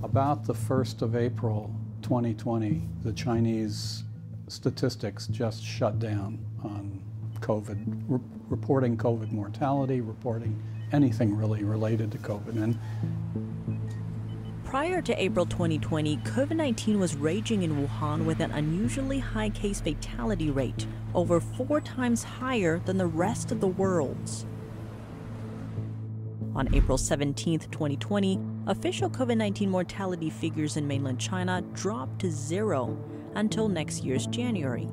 About the 1st of April 2020, the Chinese statistics just shut down on COVID, reporting COVID mortality, reporting anything really related to COVID. And prior to April 2020, COVID-19 was raging in Wuhan with an unusually high case fatality rate, over 4 times higher than the rest of the world's. On April 17, 2020, official COVID-19 mortality figures in mainland China dropped to 0 until next year's January.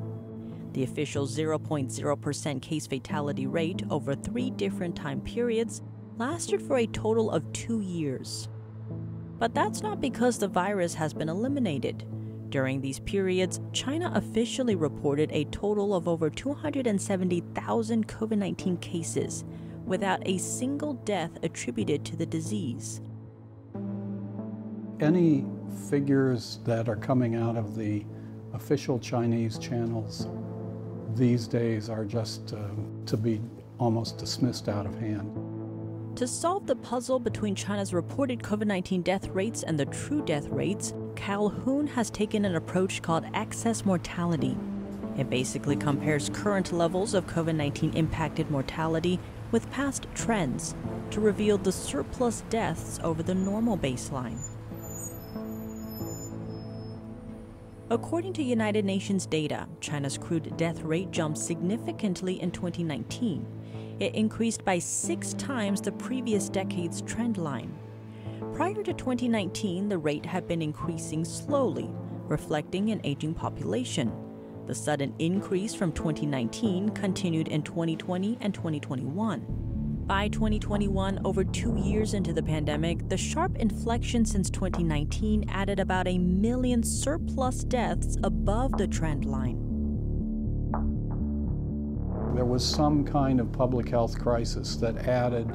The official 0.0% case fatality rate over 3 different time periods lasted for a total of 2 years. But that's not because the virus has been eliminated. During these periods, China officially reported a total of over 270,000 COVID-19 cases, without a single death attributed to the disease. Any figures that are coming out of the official Chinese channels these days are just to be almost dismissed out of hand. To solve the puzzle between China's reported COVID-19 death rates and the true death rates, Calhoun has taken an approach called excess mortality. It basically compares current levels of COVID-19 impacted mortality with past trends to reveal the surplus deaths over the normal baseline. According to United Nations data, China's crude death rate jumped significantly in 2019. It increased by 6 times the previous decade's trend line. Prior to 2019, the rate had been increasing slowly, reflecting an aging population. The sudden increase from 2019 continued in 2020 and 2021. By 2021, over 2 years into the pandemic, the sharp inflection since 2019 added about 1 million surplus deaths above the trend line. There was some kind of public health crisis that added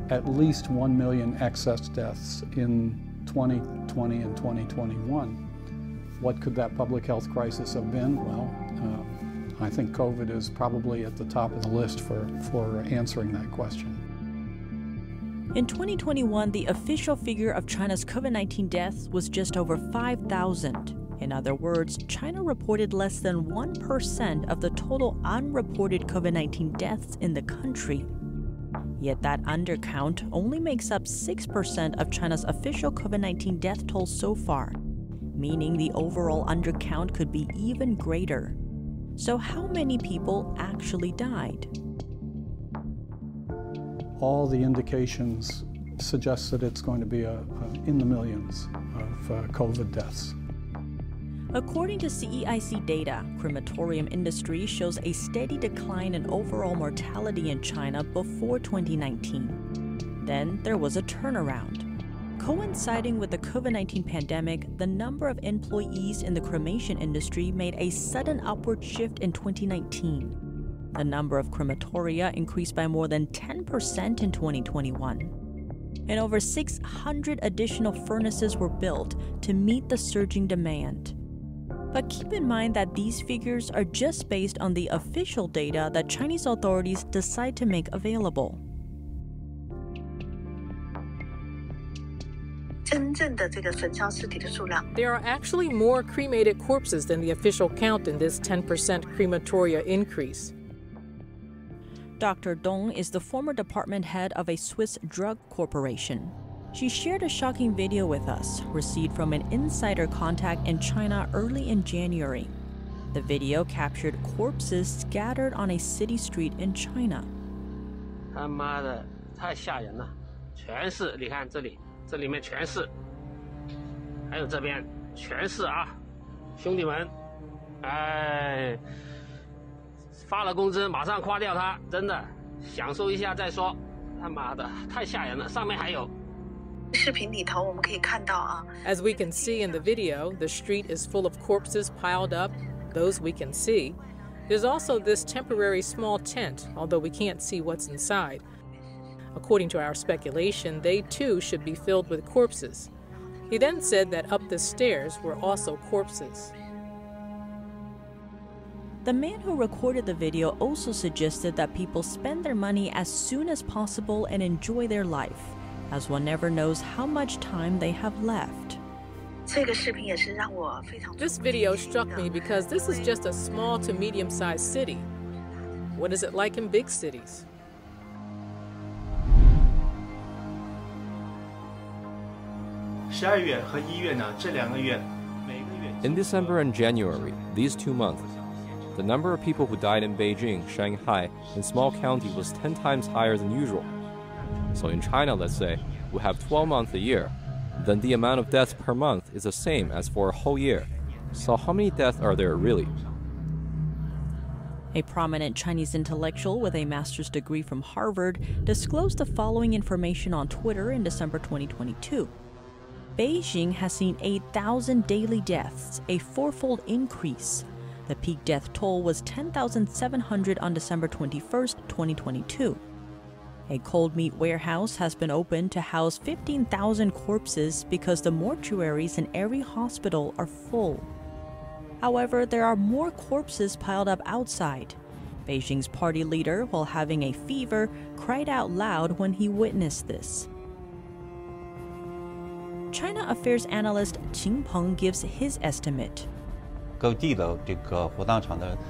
at least 1 million excess deaths in 2020 and 2021. What could that public health crisis have been? Well, I think COVID is probably at the top of the list for answering that question. In 2021, the official figure of China's COVID-19 deaths was just over 5,000. In other words, China reported less than 1% of the total unreported COVID-19 deaths in the country. Yet that undercount only makes up 6% of China's official COVID-19 death toll so far, meaning the overall undercount could be even greater. So how many people actually died? All the indications suggest that it's going to be in the millions of COVID deaths. According to CEIC data, crematorium industry shows a steady decline in overall mortality in China before 2019. Then there was a turnaround. Coinciding with the COVID-19 pandemic, the number of employees in the cremation industry made a sudden upward shift in 2019. The number of crematoria increased by more than 10% in 2021. And over 600 additional furnaces were built to meet the surging demand. But keep in mind that these figures are just based on the official data that Chinese authorities decide to make available. There are actually more cremated corpses than the official count in this 10% crematoria increase. Dr. Dong is the former department head of a Swiss drug corporation. She shared a shocking video with us, received from an insider contact in China early in January. The video captured corpses scattered on a city street in China. 他妈的，太吓人了，全是，你看这里，这里面全是，还有这边全是啊，兄弟们，哎，发了工资马上夸掉它，真的，享受一下再说。他妈的，太吓人了，上面还有。 As we can see in the video, the street is full of corpses piled up, those we can see. There's also this temporary small tent, although we can't see what's inside. According to our speculation, they too should be filled with corpses. He then said that up the stairs were also corpses. The man who recorded the video also suggested that people spend their money as soon as possible and enjoy their life, as one never knows how much time they have left. This video struck me because this is just a small to medium-sized city. What is it like in big cities? In December and January, these 2 months, the number of people who died in Beijing, Shanghai, and small county was 10 times higher than usual. So in China, let's say, we have 12 months a year, then the amount of deaths per month is the same as for a whole year. So how many deaths are there really? A prominent Chinese intellectual with a master's degree from Harvard disclosed the following information on Twitter in December 2022. Beijing has seen 8,000 daily deaths, a fourfold increase. The peak death toll was 10,700 on December 21st, 2022. A cold meat warehouse has been opened to house 15,000 corpses because the mortuaries in every hospital are full. However, there are more corpses piled up outside. Beijing's party leader, while having a fever, cried out loud when he witnessed this. China Affairs analyst Peng gives his estimate.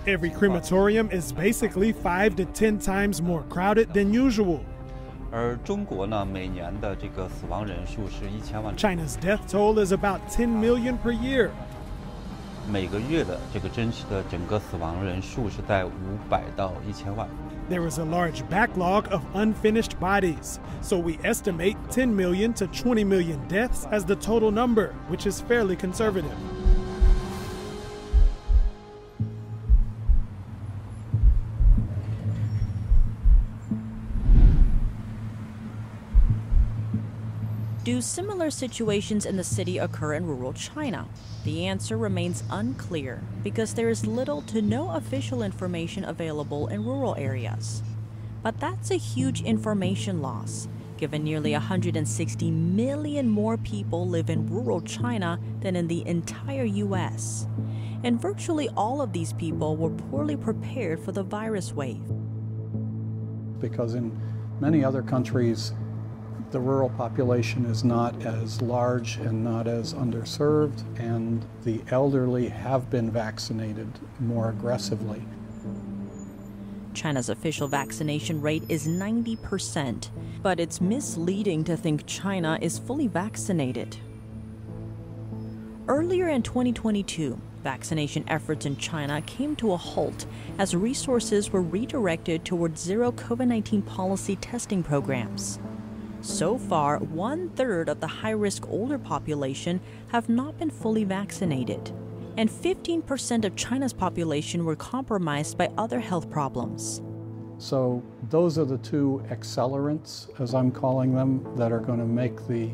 Every crematorium is basically 5 to 10 times more crowded than usual. China's death toll is about 10 million per year. There is a large backlog of unfinished bodies, so we estimate 10 million to 20 million deaths as the total number, which is fairly conservative. Do similar situations in the city occur in rural China? The answer remains unclear because there is little to no official information available in rural areas. But that's a huge information loss, given nearly 160 million more people live in rural China than in the entire US. And virtually all of these people were poorly prepared for the virus wave. Because in many other countries, the rural population is not as large and not as underserved, and the elderly have been vaccinated more aggressively. China's official vaccination rate is 90%, but it's misleading to think China is fully vaccinated. Earlier in 2022, vaccination efforts in China came to a halt as resources were redirected towards zero COVID-19 policy testing programs. So far, 1/3 of the high-risk older population have not been fully vaccinated, and 15% of China's population were compromised by other health problems. So those are the two accelerants, as I'm calling them, that are going to make the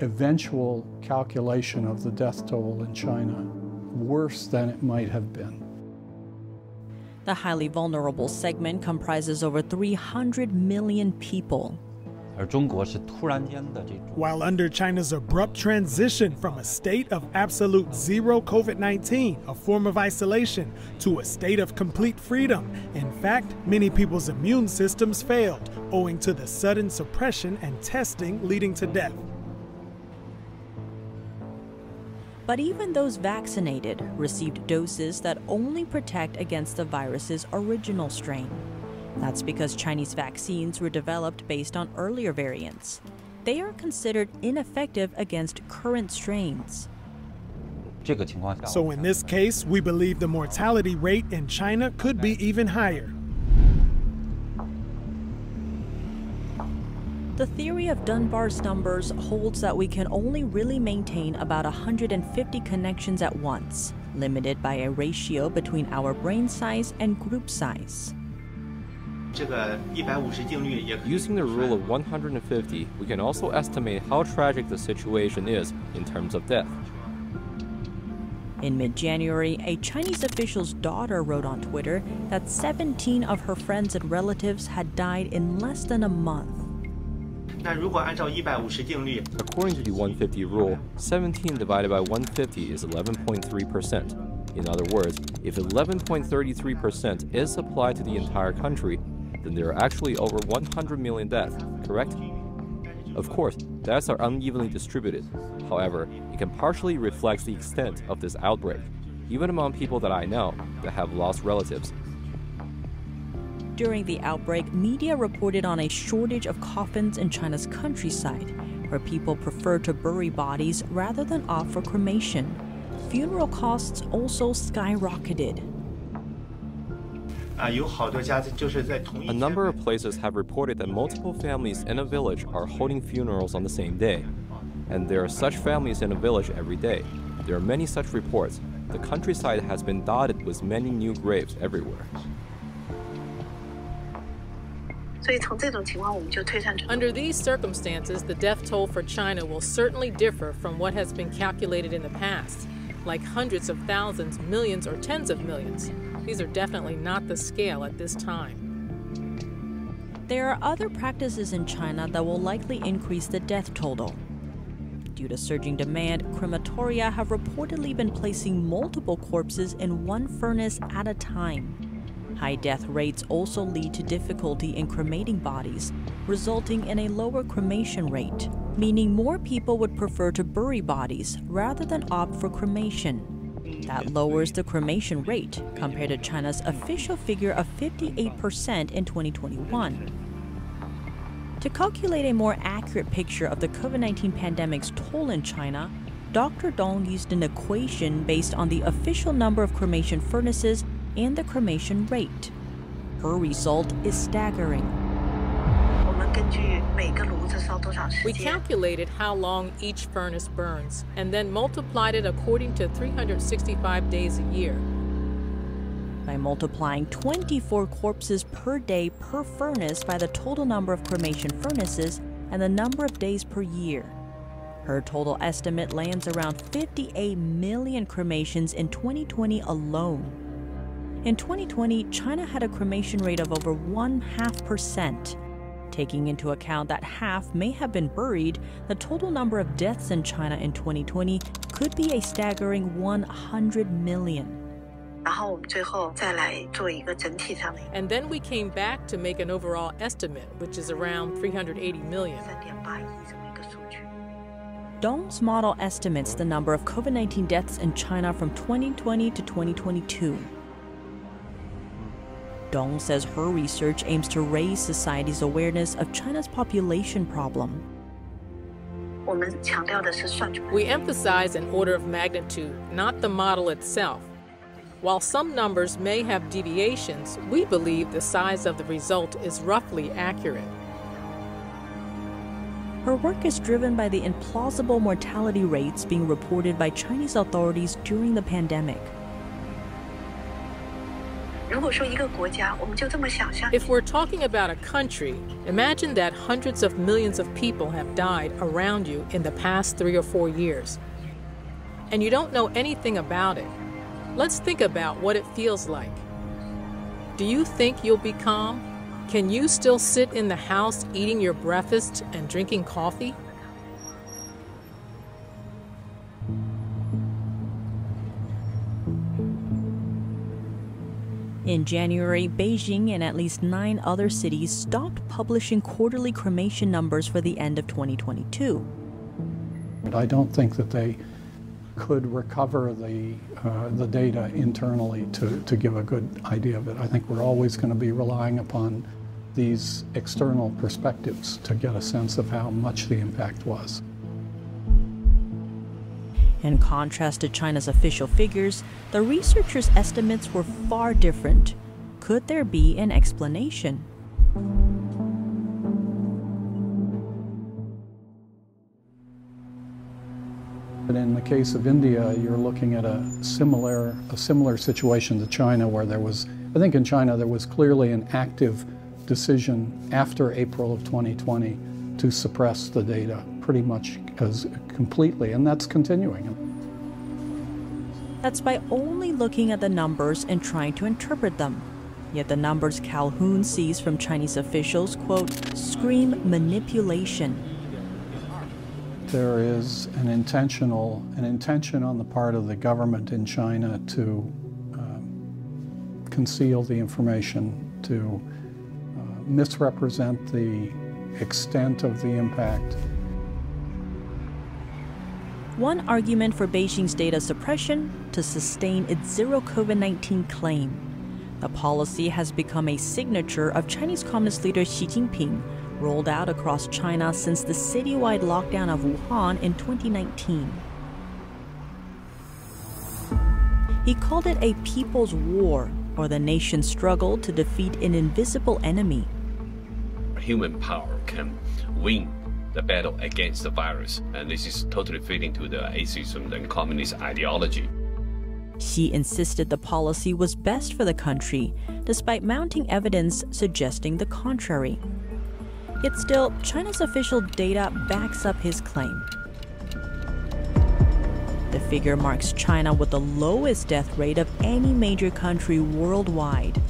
eventual calculation of the death toll in China worse than it might have been. The highly vulnerable segment comprises over 300 million people. While under China's abrupt transition from a state of absolute zero COVID-19, a form of isolation, to a state of complete freedom, in fact, many people's immune systems failed, owing to the sudden suppression and testing leading to death. But even those vaccinated received doses that only protect against the virus's original strain. That's because Chinese vaccines were developed based on earlier variants. They are considered ineffective against current strains. So in this case, we believe the mortality rate in China could be even higher. The theory of Dunbar's numbers holds that we can only really maintain about 150 connections at once, limited by a ratio between our brain size and group size. Using the rule of 150, we can also estimate how tragic the situation is in terms of death. In mid-January, a Chinese official's daughter wrote on Twitter that 17 of her friends and relatives had died in less than a month. According to the 150 rule, 17 divided by 150 is 11.3%. In other words, if 11.33% is applied to the entire country, then there are actually over 100 million deaths, correct? Of course, deaths are unevenly distributed. However, it can partially reflect the extent of this outbreak, even among people that I know that have lost relatives. During the outbreak, media reported on a shortage of coffins in China's countryside, where people prefer to bury bodies rather than opt for cremation. Funeral costs also skyrocketed. A number of places have reported that multiple families in a village are holding funerals on the same day. And there are such families in a village every day. There are many such reports. The countryside has been dotted with many new graves everywhere. Under these circumstances, the death toll for China will certainly differ from what has been calculated in the past, like hundreds of thousands, millions, or tens of millions. These are definitely not the scale at this time. There are other practices in China that will likely increase the death total. Due to surging demand, crematoria have reportedly been placing multiple corpses in one furnace at a time. High death rates also lead to difficulty in cremating bodies, resulting in a lower cremation rate, meaning more people would prefer to bury bodies rather than opt for cremation. That lowers the cremation rate compared to China's official figure of 58% in 2021. To calculate a more accurate picture of the COVID-19 pandemic's toll in China, Dr. Dong used an equation based on the official number of cremation furnaces and the cremation rate. Her result is staggering. We calculated how long each furnace burns and then multiplied it according to 365 days a year. By multiplying 24 corpses per day per furnace by the total number of cremation furnaces and the number of days per year, her total estimate lands around 58 million cremations in 2020 alone. In 2020, China had a cremation rate of over 0.5%. Taking into account that half may have been buried, the total number of deaths in China in 2020 could be a staggering 100 million. And then we came back to make an overall estimate, which is around 380 million. Dong's model estimates the number of COVID-19 deaths in China from 2020 to 2022. Dong says her research aims to raise society's awareness of China's population problem. We emphasize an order of magnitude, not the model itself. While some numbers may have deviations, we believe the size of the result is roughly accurate. Her work is driven by the implausible mortality rates being reported by Chinese authorities during the pandemic. If we're talking about a country, imagine that hundreds of millions of people have died around you in the past 3 or 4 years, and you don't know anything about it. Let's think about what it feels like. Do you think you'll be calm? Can you still sit in the house eating your breakfast and drinking coffee? In January, Beijing and at least 9 other cities stopped publishing quarterly cremation numbers for the end of 2022. But I don't think that they could recover the data internally to give a good idea of it. I think we're always going to be relying upon these external perspectives to get a sense of how much the impact was. In contrast to China's official figures, the researchers' estimates were far different. Could there be an explanation? But in the case of India, you're looking at a similar situation to China, where there was, I think in China, there was clearly an active decision after April of 2020 to suppress the data pretty much as completely, and that's continuing. That's by only looking at the numbers and trying to interpret them. Yet the numbers Calhoun sees from Chinese officials, quote, scream manipulation. There is an intention on the part of the government in China to conceal the information, to misrepresent the extent of the impact. One argument for Beijing's data suppression: to sustain its zero COVID-19 claim. The policy has become a signature of Chinese Communist leader Xi Jinping, rolled out across China since the citywide lockdown of Wuhan in 2019. He called it a people's war, or the nation's struggle to defeat an invisible enemy. Human power can win the battle against the virus, and this is totally fitting to the atheism and communist ideology. Xi insisted the policy was best for the country, despite mounting evidence suggesting the contrary. Yet still, China's official data backs up his claim. The figure marks China with the lowest death rate of any major country worldwide,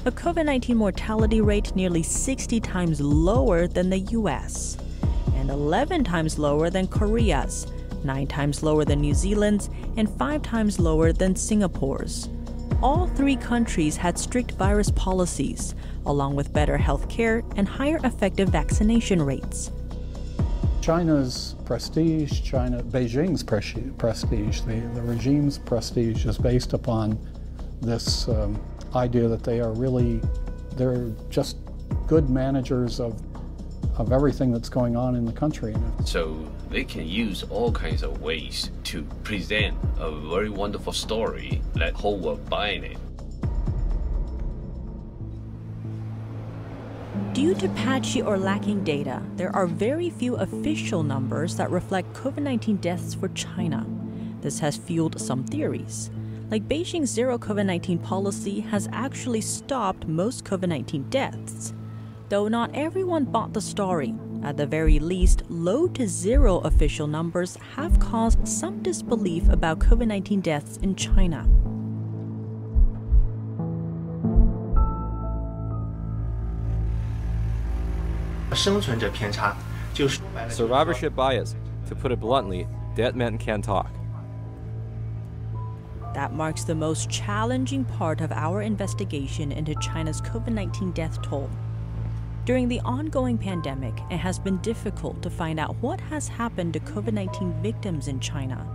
a COVID-19 mortality rate nearly 60 times lower than the US, and 11 times lower than Korea's, 9 times lower than New Zealand's, and 5 times lower than Singapore's. All three countries had strict virus policies, along with better health care and higher effective vaccination rates. China's prestige, Beijing's prestige, the regime's prestige is based upon this idea that they're just good managers of everything that's going on in the country. So they can use all kinds of ways to present a very wonderful story that whole world buying it. Due to patchy or lacking data, there are very few official numbers that reflect COVID-19 deaths for China. This has fueled some theories. Like Beijing's zero COVID-19 policy has actually stopped most COVID-19 deaths. Though not everyone bought the story, at the very least, low to zero official numbers have caused some disbelief about COVID-19 deaths in China. Survivorship bias. To put it bluntly, dead men can't talk. That marks the most challenging part of our investigation into China's COVID-19 death toll. During the ongoing pandemic, it has been difficult to find out what has happened to COVID-19 victims in China.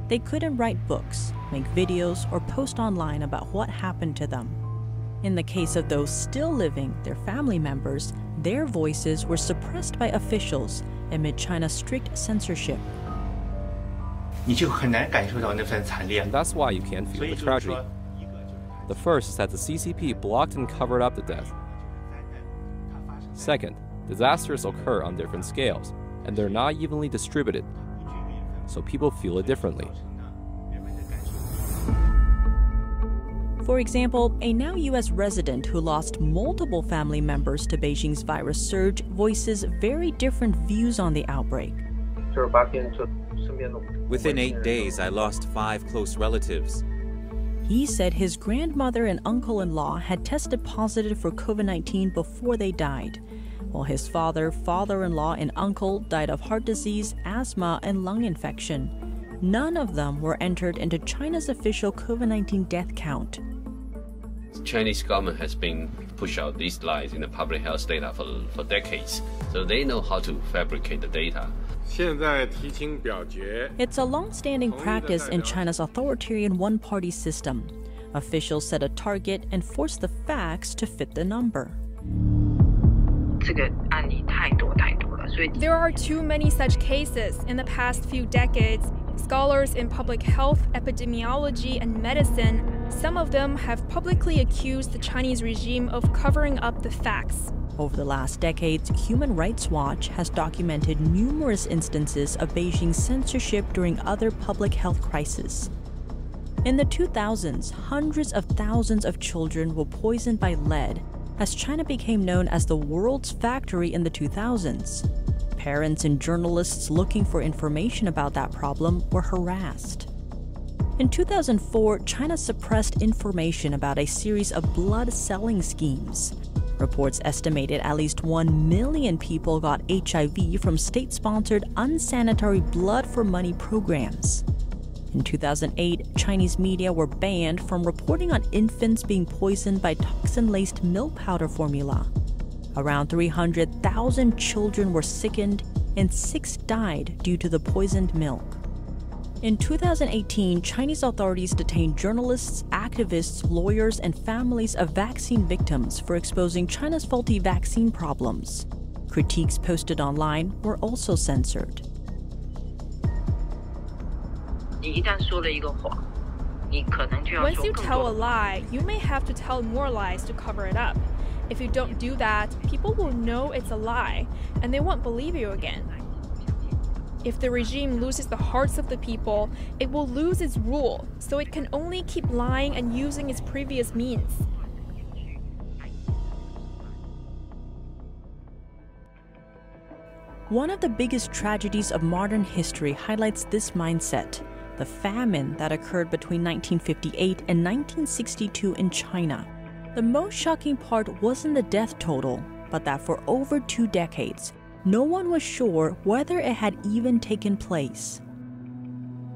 They couldn't write books, make videos, or post online about what happened to them. In the case of those still living, their family members, their voices were suppressed by officials amid China's strict censorship. And that's why you can't feel the tragedy. The first is that the CCP blocked and covered up the death. Second, disasters occur on different scales, and they're not evenly distributed, so people feel it differently. For example, a now US resident who lost multiple family members to Beijing's virus surge voices very different views on the outbreak. Within 8 days, I lost 5 close relatives. He said his grandmother and uncle-in-law had tested positive for COVID-19 before they died, while his father, father-in-law, and uncle died of heart disease, asthma, and lung infection. None of them were entered into China's official COVID-19 death count. The Chinese government has been pushing out these lies in the public health data for decades, so they know how to fabricate the data. It's a long-standing practice in China's authoritarian one-party system. Officials set a target and force the facts to fit the number. There are too many such cases in the past few decades. Scholars in public health, epidemiology, and medicine, some of them have publicly accused the Chinese regime of covering up the facts. Over the last decades, Human Rights Watch has documented numerous instances of Beijing's censorship during other public health crises. In the 2000s, hundreds of thousands of children were poisoned by lead, as China became known as the world's factory in the 2000s. Parents and journalists looking for information about that problem were harassed. In 2004, China suppressed information about a series of blood selling schemes. Reports estimated at least 1 million people got HIV from state-sponsored unsanitary blood for money programs. In 2008, Chinese media were banned from reporting on infants being poisoned by toxin-laced milk powder formula. Around 300,000 children were sickened and 6 died due to the poisoned milk. In 2018, Chinese authorities detained journalists, activists, lawyers, and families of vaccine victims for exposing China's faulty vaccine problems. Critiques posted online were also censored. Once you tell a lie, you may have to tell more lies to cover it up. If you don't do that, people will know it's a lie, and they won't believe you again. If the regime loses the hearts of the people, it will lose its rule, so it can only keep lying and using its previous means. One of the biggest tragedies of modern history highlights this mindset: the famine that occurred between 1958 and 1962 in China. The most shocking part wasn't the death total, but that for over 2 decades, no one was sure whether it had even taken place.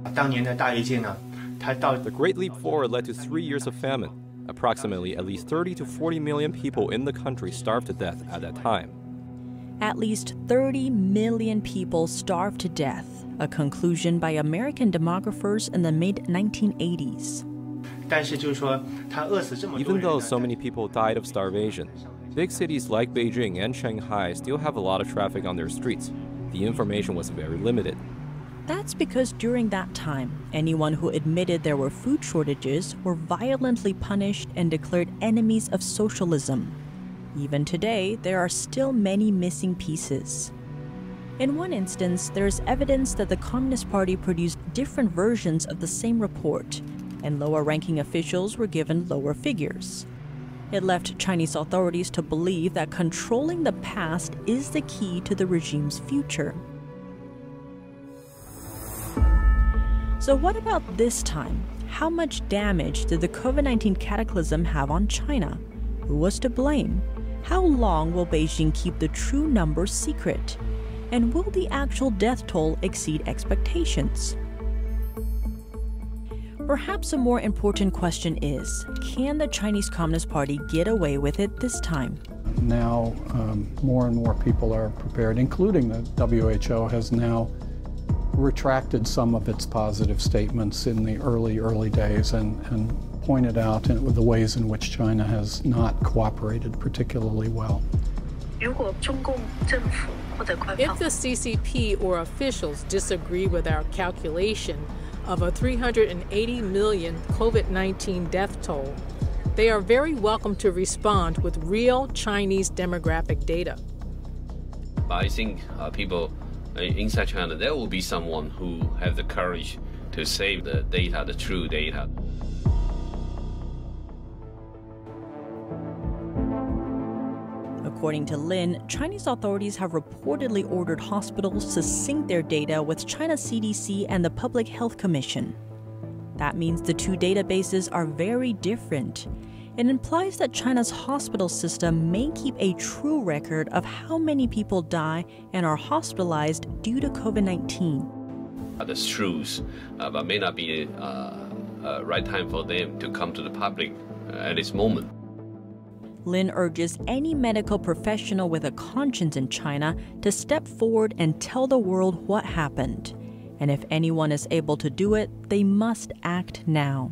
The Great Leap Forward led to 3 years of famine. Approximately at least 30 to 40 million people in the country starved to death at that time. At least 30 million people starved to death, a conclusion by American demographers in the mid-1980s. Even though so many people died of starvation, big cities like Beijing and Shanghai still have a lot of traffic on their streets. The information was very limited. That's because during that time, anyone who admitted there were food shortages were violently punished and declared enemies of socialism. Even today, there are still many missing pieces. In one instance, there is evidence that the Communist Party produced different versions of the same report, and lower-ranking officials were given lower figures. It left Chinese authorities to believe that controlling the past is the key to the regime's future. So what about this time? How much damage did the COVID-19 cataclysm have on China? Who was to blame? How long will Beijing keep the true numbers secret? And will the actual death toll exceed expectations? Perhaps a more important question is, can the Chinese Communist Party get away with it this time? Now, more and more people are prepared, including the WHO has now retracted some of its positive statements in the early days and pointed out the ways in which China has not cooperated particularly well. If the CCP or officials disagree with our calculation of a 380 million COVID-19 death toll, they are very welcome to respond with real Chinese demographic data. I think people inside China, there will be someone who have the courage to save the data, the true data. According to Lin, Chinese authorities have reportedly ordered hospitals to sync their data with China's CDC and the Public Health Commission. That means the two databases are very different. It implies that China's hospital system may keep a true record of how many people die and are hospitalized due to COVID-19. The truth, but may not be a right time for them to come to the public at this moment. Lin urges any medical professional with a conscience in China to step forward and tell the world what happened. And if anyone is able to do it, they must act now.